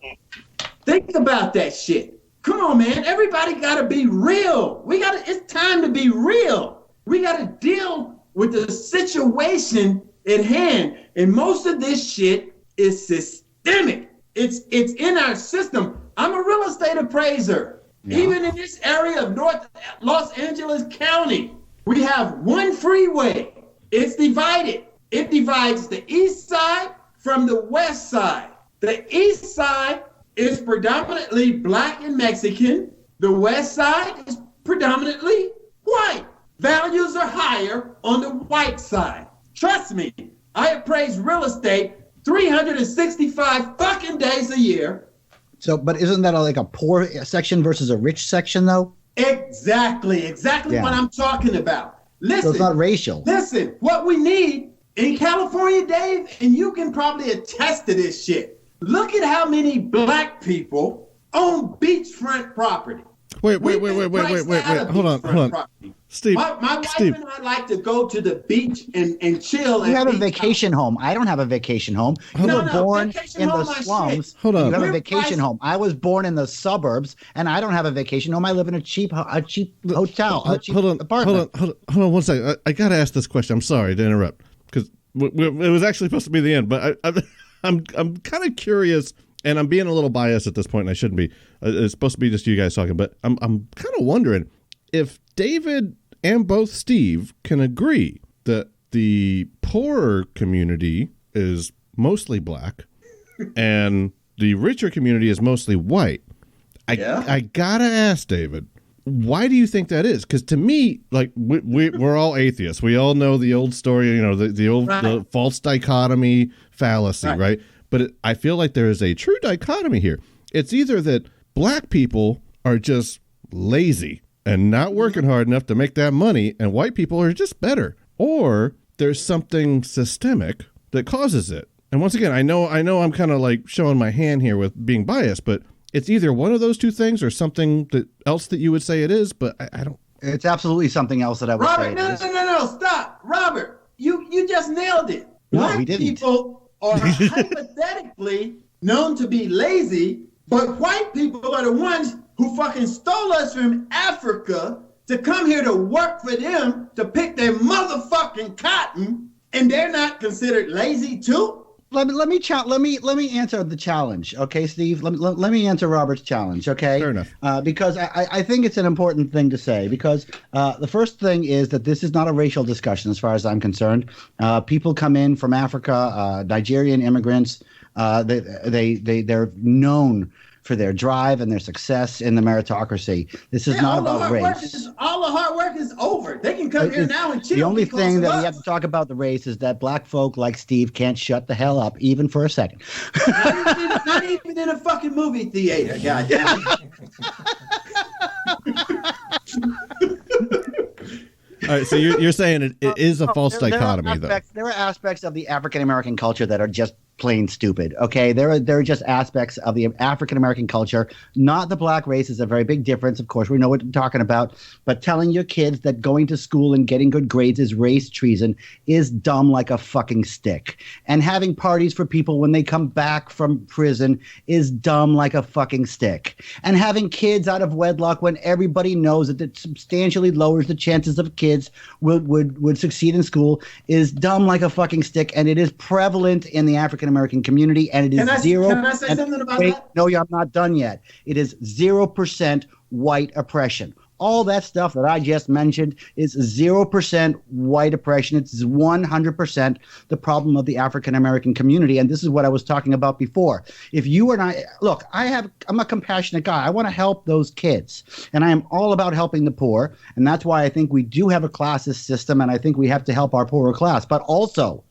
Think about that shit. Come on, man. Everybody got to be real. It's time to be real. We got to deal with the situation at hand. And most of this shit is systemic. It's in our system. I'm a real estate appraiser. Yeah. Even in this area of North Los Angeles County, we have one freeway. It's divided. It divides the east side from the west side. The east side is predominantly black and Mexican. The west side is predominantly white. Values are higher on the white side. Trust me, I appraise real estate 365 fucking days a year. So, but isn't that like a poor section versus a rich section, though? Exactly what I'm talking about. Listen, so it's not racial. Listen, what we need in California, Dave, and you can probably attest to this shit. Look at how many black people own beachfront property. Wait. Hold on. Steve. My wife and I like to go to the beach and chill. You have a vacation home. I don't have a vacation home. You were born in the slums. Hold on. You have a vacation home. I was born in the suburbs, and I don't have a vacation home. I live in a cheap hotel, apartment. Hold on 1 second. I got to ask this question. I'm sorry to interrupt because it was actually supposed to be the end, but I'm kind of curious, and I'm being a little biased at this point, and I shouldn't be. It's supposed to be just you guys talking, but I'm kind of wondering if David and both Steve can agree that the poorer community is mostly black and the richer community is mostly white. I gotta ask David, why do you think that is? Because to me, like we're all atheists. We all know the old story, the old the false dichotomy fallacy, right? But I feel like there is a true dichotomy here. It's either that black people are just lazy and not working hard enough to make that money, and white people are just better, or there's something systemic that causes it. And once again, I know I'm kind of like showing my hand here with being biased, but it's either one of those two things or something else that you would say it is, but I don't. It's absolutely something else that I would say. Robert, no, stop. Robert, you just nailed it. No, black he didn't. People are hypothetically known to be lazy, but white people are the ones who fucking stole us from Africa to come here to work for them to pick their motherfucking cotton, and they're not considered lazy too? Let me answer the challenge, okay, Steve? Let me answer Robert's challenge, okay? Fair enough. Because I think it's an important thing to say, because the first thing is that this is not a racial discussion as far as I'm concerned. People come in from Africa, Nigerian immigrants. They're known for their drive and their success in the meritocracy. This is not about race. All the hard work is over. They can come here now and chill. The only thing that we have to talk about the race is that black folk like Steve can't shut the hell up even for a second. Not even in a fucking movie theater, goddamn. All right, so you're saying it is a false dichotomy, though. There are aspects of the African American culture that are just plain stupid. Okay, there are just aspects of the African American culture. Not the black race is a very big difference. Of course, we know what we're talking about. But telling your kids that going to school and getting good grades is race treason is dumb like a fucking stick. And having parties for people when they come back from prison is dumb like a fucking stick. And having kids out of wedlock when everybody knows that it substantially lowers the chances of kids would succeed in school is dumb like a fucking stick. And it is prevalent in the African American community, and it is zero. Can I say something about that? No, I'm not done yet. It is 0% white oppression. All that stuff that I just mentioned is 0% white oppression. It's 100% the problem of the African American community, and this is what I was talking about before. If you and I look, I'm a compassionate guy. I want to help those kids, and I am all about helping the poor, and that's why I think we do have a classist system, and I think we have to help our poorer class, but also.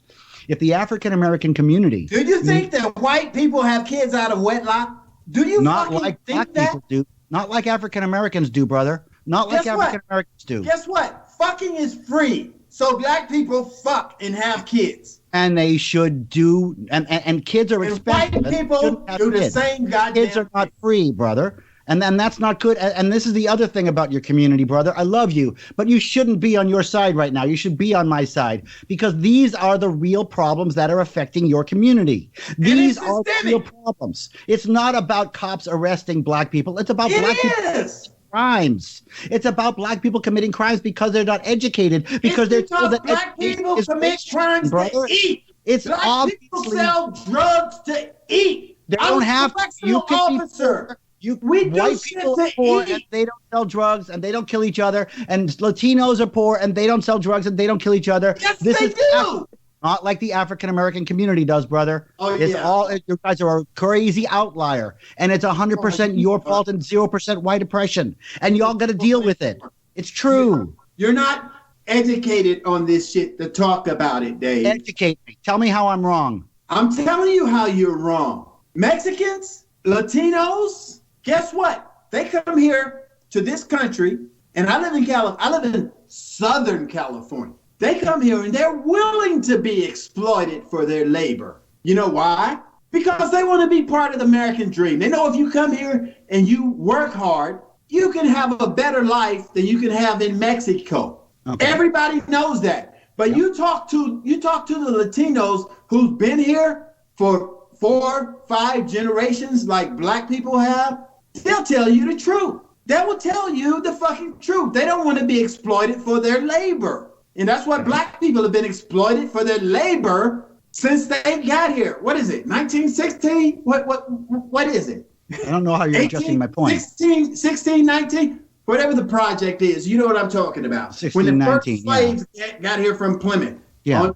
If the African American community, do you think that white people have kids out of wedlock? Do you not fucking like think black that? people do? Not like African Americans do, brother. Not like African Americans do. Guess what? Fucking is free, so black people fuck and have kids. And they should do. And kids are expensive. White people do the same goddamn. Kids are not free, brother. And then that's not good. And this is the other thing about your community, brother. I love you, but you shouldn't be on your side right now. You should be on my side, because these are the real problems that are affecting your community. These are the real problems. It's not about cops arresting black people. It's about black people crimes. It's about black people committing crimes because they're not educated, because they're told that black people commit crimes to eat. It's black obviously people sell drugs to eat. They don't have to. You can officer. White people are poor and they don't sell drugs and they don't kill each other, and Latinos are poor and they don't sell drugs and they don't kill each other. Yes, they do. Not like the African American community does, brother. You guys are a crazy outlier, and it's 100% your fault and 0% white oppression, and y'all got to deal with it. It's true. You're not educated on this shit to talk about it, Dave. Educate me. Tell me how I'm wrong. I'm telling you how you're wrong. Mexicans, Latinos, guess what? They come here to this country, and I live in Southern California. They come here and they're willing to be exploited for their labor. You know why? Because they want to be part of the American dream. They know if you come here and you work hard, you can have a better life than you can have in Mexico. Okay. Everybody knows that. But you talk to the Latinos who've been here for 4-5 generations like black people have, they'll tell you the truth. They will tell you the fucking truth. They don't want to be exploited for their labor. And that's why black people have been exploited for their labor since they got here. What is it? 1916? What is it? I don't know how you're adjusting my point. 16, 19? Whatever the project is, you know what I'm talking about. 16, when the 19, first slaves got here from Plymouth. Yeah.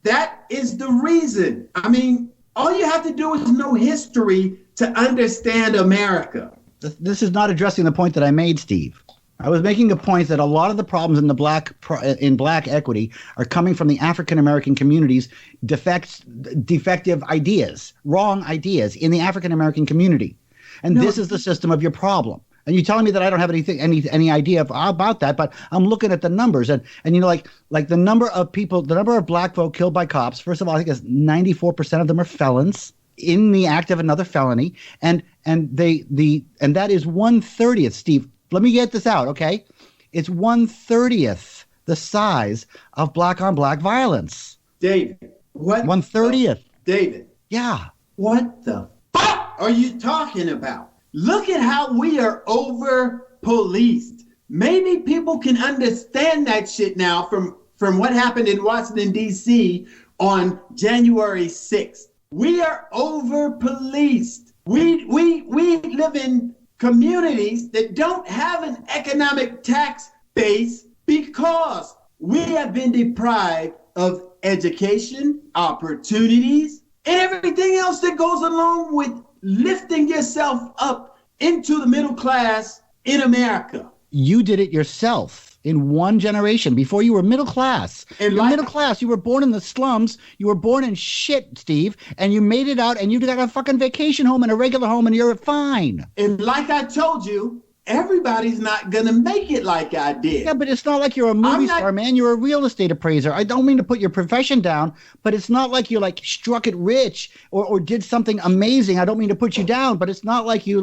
That is the reason. I mean, all you have to do is know history to understand America. This is not addressing the point that I made, Steve. I was making a point that a lot of the problems in black equity are coming from the African American community's defective ideas, wrong ideas in the African American community, and this is the system of your problem. And you're telling me that I don't have any idea about that, but I'm looking at the numbers, and you know, like the number of black folk killed by cops. First of all, I think it's 94% of them are felons in the act of another felony, and that is 1/30th, Steve. Let me get this out, okay? It's 1/30th the size of black-on-black violence. David, what? 1/30th. David. Yeah. What the fuck are you talking about? Look at how we are over-policed. Maybe people can understand that shit now from what happened in Washington, D.C. on January 6th. We are over-policed. We live in communities that don't have an economic tax base because we have been deprived of education, opportunities, and everything else that goes along with lifting yourself up into the middle class in America. You did it yourself in one generation before you were middle class. You're middle class. You were born in the slums. You were born in shit, Steve, and you made it out, and you got a fucking vacation home and a regular home, and you're fine. And like I told you, everybody's not going to make it like I did. Yeah, but it's not like you're a movie star, man. You're a real estate appraiser. I don't mean to put your profession down, but it's not like you struck it rich or did something amazing. I don't mean to put you down, but it's not like you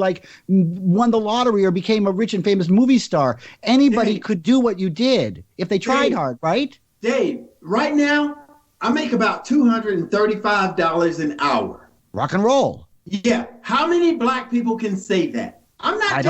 won the lottery or became a rich and famous movie star. Anybody could do what you did if they tried hard, right? Dave, right now, I make about $235 an hour. Rock and roll. Yeah. How many black people can say that? I'm not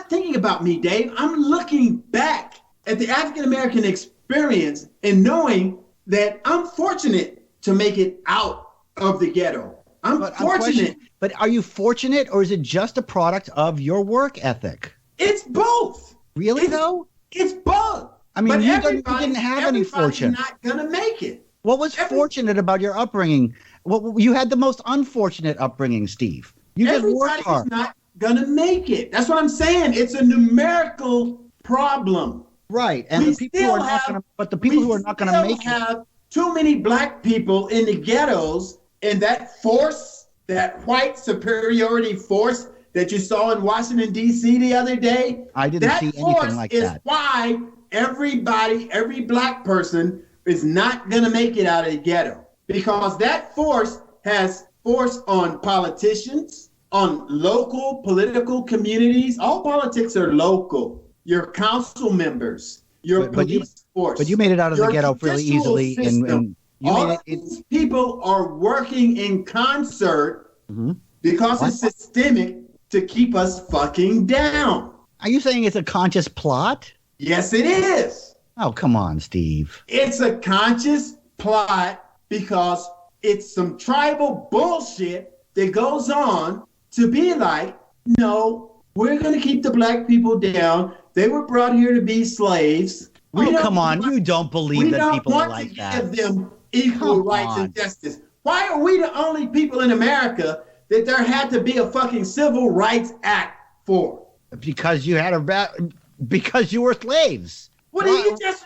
thinking about me, Dave. I'm looking back at the African American experience and knowing that I'm fortunate to make it out of the ghetto. I'm fortunate. But are you fortunate, or is it just a product of your work ethic? It's both. Really, though? It's both. I mean, you didn't have any fortune. Not gonna make it. What was fortunate about your upbringing? You had the most unfortunate upbringing, Steve. You just worked hard. Everybody's not going to make it. That's what I'm saying. It's a numerical problem. Right. And the people who are not going to, but the people who are not going to make it. We have too many black people in the ghettos, and that force, that white superiority force that you saw in Washington, D.C. the other day. I didn't see anything like that. That force is why every black person is not going to make it out of the ghetto. Because that force has force on politicians, on local political communities. All politics are local. Your council members, your police force. But you made it out of the ghetto fairly easily. And all these people are working in concert because it's systemic to keep us fucking down. Are you saying it's a conscious plot? Yes, it is. Oh, come on, Steve. It's a conscious plot because it's some tribal bullshit that goes on to be like, no, we're going to keep the black people down. They were brought here to be slaves. Come on. You don't believe that people are like that. We don't want to give them equal rights and justice. Why are we the only people in America that there had to be a fucking Civil Rights Act for? Because you had because you were slaves. What do you just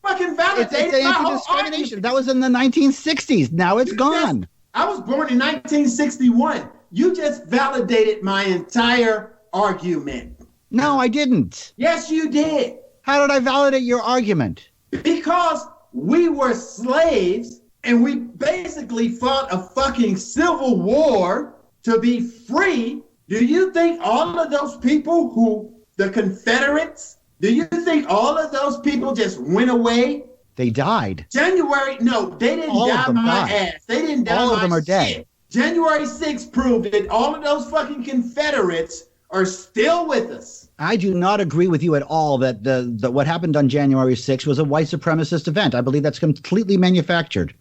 fucking validated it's my whole anti-discrimination. argument. That was in the 1960s. Now it's gone. I was born in 1961. You just validated my entire argument. No, I didn't. Yes, you did. How did I validate your argument? Because we were slaves and we basically fought a fucking civil war to be free. Do you think all of those people the Confederates, do you think all of those people just went away? They died. No, they didn't die my ass. They didn't die my shit. All of them are dead. January 6th proved that all of those fucking Confederates are still with us. I do not agree with you at all that what happened on January 6th was a white supremacist event. I believe that's completely manufactured.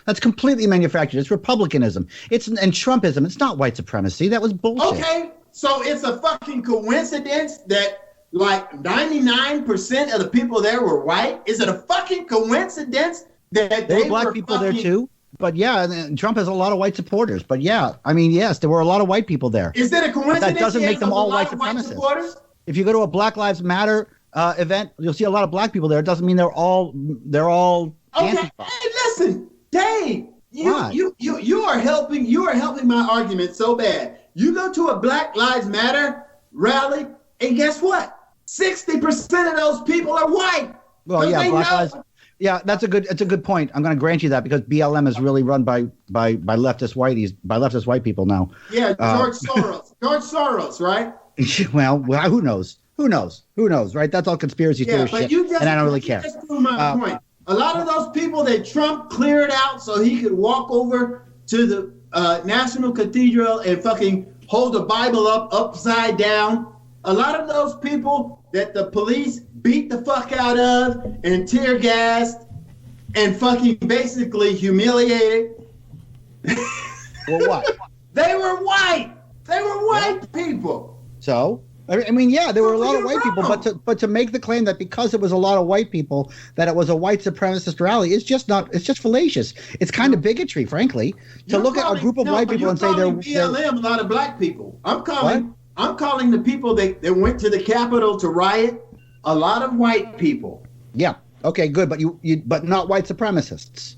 That's completely manufactured. It's republicanism. And Trumpism. It's not white supremacy. That was bullshit. Okay, so it's a fucking coincidence that like 99% of the people there were white? Is it a fucking coincidence that there were black people there too? But yeah, Trump has a lot of white supporters. But yeah, I mean, yes, there were a lot of white people there. Is that a coincidence? But that doesn't make them all white supremacists. If you go to a Black Lives Matter event, you'll see a lot of black people there. It doesn't mean they're all okay. Hey, listen, Dave, you are helping my argument so bad. You go to a Black Lives Matter rally, and guess what? 60% of those people are white. Well, yeah, Black Lives. Yeah, it's a good point. I'm going to grant you that because BLM is really run by leftist white people now. Yeah, George Soros, right? Well, who knows? Who knows? Right? That's all conspiracy theory shit, and I don't really care. Just proved my point. A lot of those people that Trump cleared out so he could walk over to the National Cathedral and fucking hold the Bible upside down. A lot of those people that the police beat the fuck out of and tear gassed and fucking basically humiliated. Well, what? They were white. They were white people. So, I mean, yeah, there were a lot of white people, but to make the claim that because it was a lot of white people that it was a white supremacist rally is just not. It's just fallacious. It's kind of bigotry, frankly, to look at a group of white people and say they're BLM. A lot of black people. I'm calling the people that went to the Capitol to riot a lot of white people. Yeah. Okay. Good. But but not white supremacists.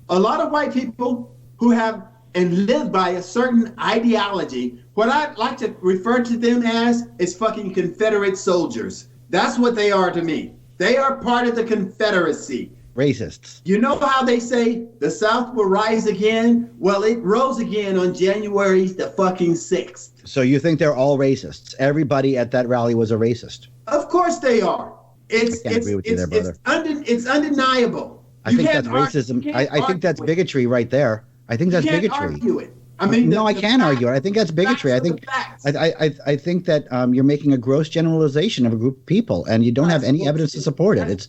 A lot of white people who have and live by a certain ideology. What I like to refer to them as is fucking Confederate soldiers. That's what they are to me. They are part of the Confederacy. Racists. You know how they say the South will rise again? Well, it rose again on January the fucking 6th. So you think they're all racists? Everybody at that rally was a racist. Of course they are. It's undeniable. I think that's racism. I think that's bigotry right there. I think that's bigotry. Argue it. I mean, no, I can't argue it. I think that's bigotry. I think that you're making a gross generalization of a group of people, and you don't have any evidence to support it.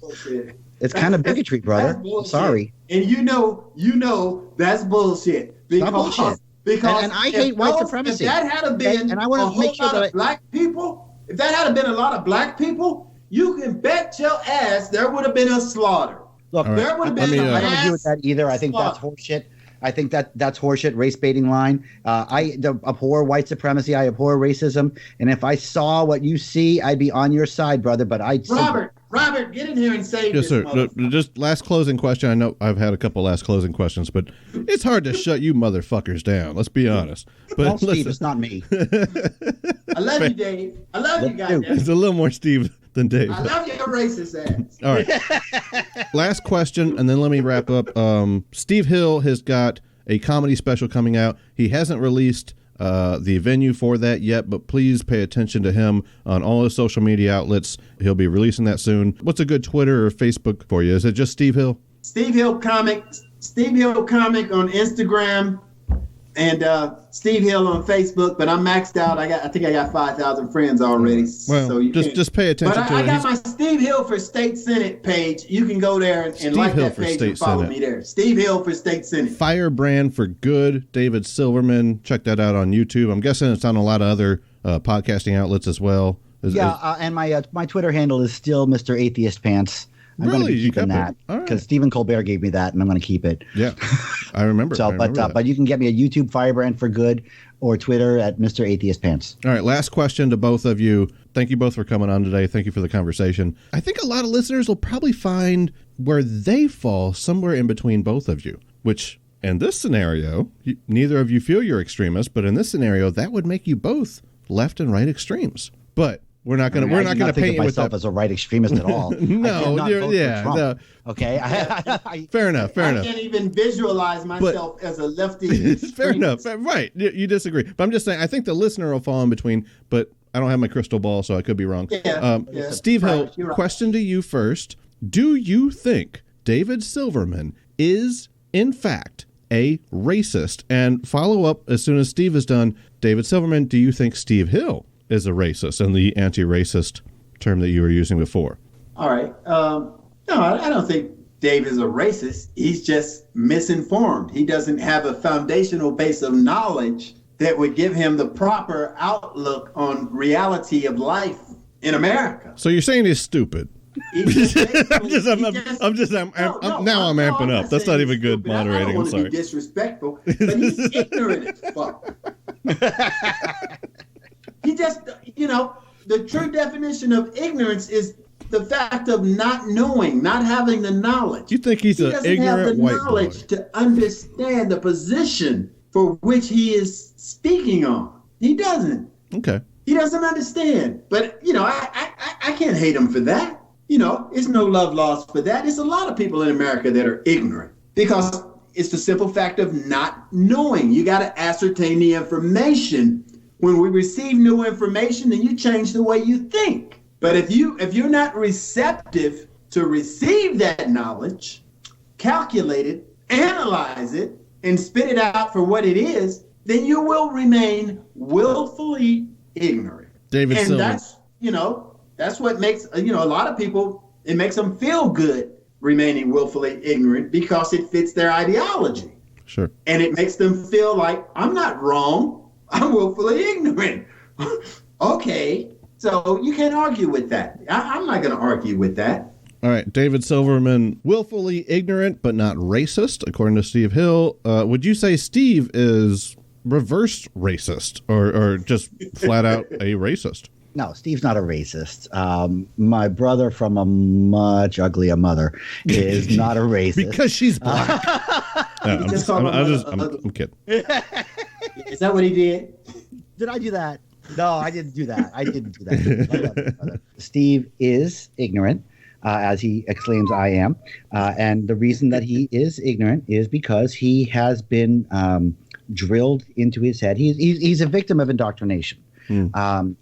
It's kind of bigotry, brother. I'm sorry. And you know that's bullshit. Because, it's not bullshit. Because and I hate white supremacy. If that had been and I want to make sure that black people, if that had been a lot of black people, you can bet your ass there would have been a slaughter. Look, there would have been I don't agree with that either. I think that's horseshit. I think that's horseshit, race baiting line. I abhor white supremacy. I abhor racism. And if I saw what you see, I'd be on your side, brother. But Robert, get in here and say yes, sir. Just last closing question. I know I've had a couple last closing questions, but it's hard to shut you motherfuckers down. Let's be honest. But Steve, it's not me. I love you, Dave. I love you guys. It's a little more Steve than Dave. I love your racist ass. All right. Last question, and then let me wrap up. Steve Hill has got a comedy special coming out. He hasn't released the venue for that yet, but please pay attention to him on all his social media outlets. He'll be releasing that soon. What's a good Twitter or Facebook for you? Is it just Steve Hill? Steve Hill Comic on Instagram, and Steve Hill on Facebook. But I'm maxed out. I think I got 5,000 friends already. Well, so just pay attention but to I it. got my Steve Hill for State Senate page. You can go there and like Hill that for page State and follow Senate. me there. Steve Hill for State Senate. Firebrand for Good, David Silverman. Check that out on YouTube. I'm guessing it's on a lot of other podcasting outlets as well. And my Twitter handle is still Mr. Atheist Pants. I'm Really? going to be You keeping kept it? that All right. because Stephen Colbert gave me that, and I'm going to keep it. Yeah, I remember. But you can get me at YouTube Firebrand for Good or Twitter at Mr. Atheist Pants. All right, last question to both of you. Thank you both for coming on today. Thank you for the conversation. I think a lot of listeners will probably find where they fall somewhere in between both of you, which in this scenario, neither of you feel you're extremists, but in this scenario, that would make you both left and right extremes. But we're not going to paint you with myself that as a right extremist at all. No, no. Okay. Fair enough. I can't even visualize myself as a lefty. Fair enough. Right. You disagree. But I'm just saying, I think the listener will fall in between, but I don't have my crystal ball, so I could be wrong. Yeah, Steve Hill, right. question to you first. Do you think David Silverman is, in fact, a racist? And follow up as soon as Steve is done. David Silverman, do you think Steve Hill is a racist, and the anti-racist term that you were using before? All right. No, I don't think Dave is a racist. He's just misinformed. He doesn't have a foundational base of knowledge that would give him the proper outlook on reality of life in America. So you're saying he's stupid? I'm amping up. That's not even good moderating. I don't want to be disrespectful, but he's ignorant as fuck. He just, the true definition of ignorance is the fact of not knowing, not having the knowledge. You think he's an ignorant white boy? He doesn't have the knowledge to understand the position for which he is speaking on. He doesn't. Okay. He doesn't understand. But, I can't hate him for that. It's no love lost for that. It's a lot of people in America that are ignorant because it's the simple fact of not knowing. You got to ascertain the information. When we receive new information, then you change the way you think. But if you're not receptive to receive that knowledge, calculate it, analyze it, and spit it out for what it is, then you will remain willfully ignorant. David and Silverman. That's what makes a lot of people, it makes them feel good remaining willfully ignorant because it fits their ideology. Sure. And it makes them feel like I'm not wrong. I'm willfully ignorant. Okay, so you can't argue with that. I'm not going to argue with that. All right, David Silverman, willfully ignorant but not racist, according to Steve Hill. Would you say Steve is reverse racist or just flat out a racist? No, Steve's not a racist. My brother from a much uglier mother is not a racist. Because she's black. I'm kidding. Is that what he did? Did I do that? No, I didn't do that. I love you, brother. Steve is ignorant, as he exclaims, I am. And the reason that he is ignorant is because he has been drilled into his head. He's a victim of indoctrination. And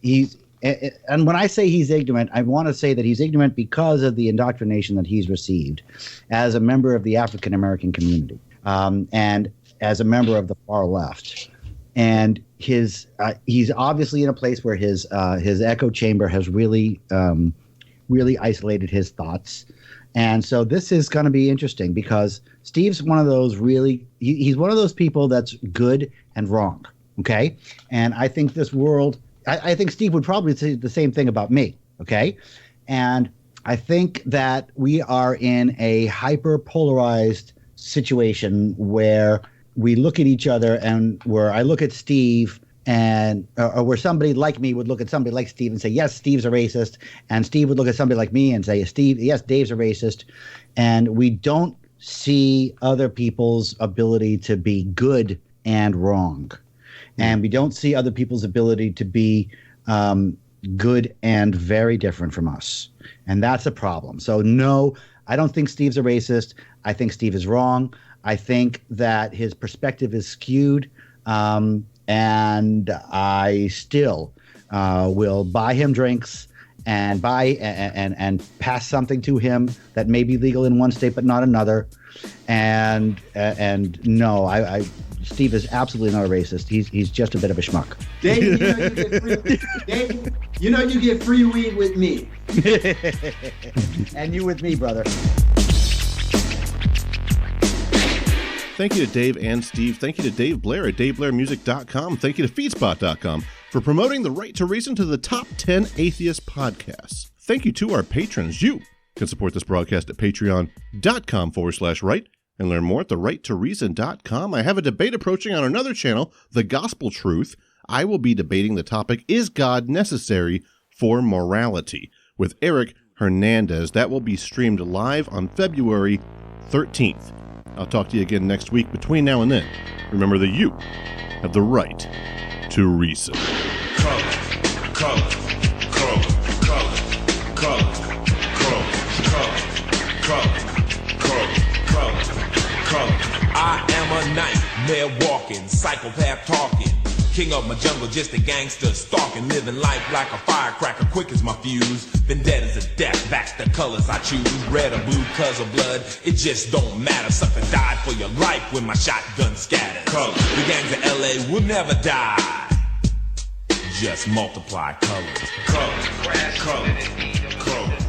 when I say he's ignorant, I want to say that he's ignorant because of the indoctrination that he's received as a member of the African American community and as a member of the far left. And he's obviously in a place where his echo chamber has really isolated his thoughts. And so this is going to be interesting because Steve's one of those he's one of those people that's good and wrong. Okay. And I think this world, I think Steve would probably say the same thing about me. Okay. And I think that we are in a hyper polarized situation where we look at each other and where I look at Steve and or where somebody like me would look at somebody like Steve and say, yes, Steve's a racist. And Steve would look at somebody like me and say, Steve, yes, Dave's a racist. And we don't see other people's ability to be good and wrong. And we don't see other people's ability to be good and very different from us. And that's a problem. So no, I don't think Steve's a racist. I think Steve is wrong. I think that his perspective is skewed. and I still will buy him drinks and pass something to him that may be legal in one state but not another. And no, Steve is absolutely not a racist. He's just a bit of a schmuck. Dave, you get free weed with me. And you with me, brother. Thank you to Dave and Steve. Thank you to Dave Blair at DaveBlairMusic.com. Thank you to Feedspot.com for promoting the Right to Reason to the top 10 atheist podcasts. Thank you to our patrons. You can support this broadcast at patreon.com/right and learn more at therighttoreason.com. I have a debate approaching on another channel, The Gospel Truth. I will be debating the topic, Is God Necessary for Morality? With Eric Hernandez. That will be streamed live on February 13th. I'll talk to you again next week. Between now and then, remember that you have the right to reason. I am a nightmare walking, psychopath talking. King of my jungle, just a gangster stalking, living life like a firecracker, quick as my fuse. Then dead as a death, that's the colors I choose. Red or blue, cause of blood, it just don't matter. Sucker died for your life when my shotgun scatters. Colors. The gangs of LA will never die. Just multiply colors. Colors. Colors. Colors.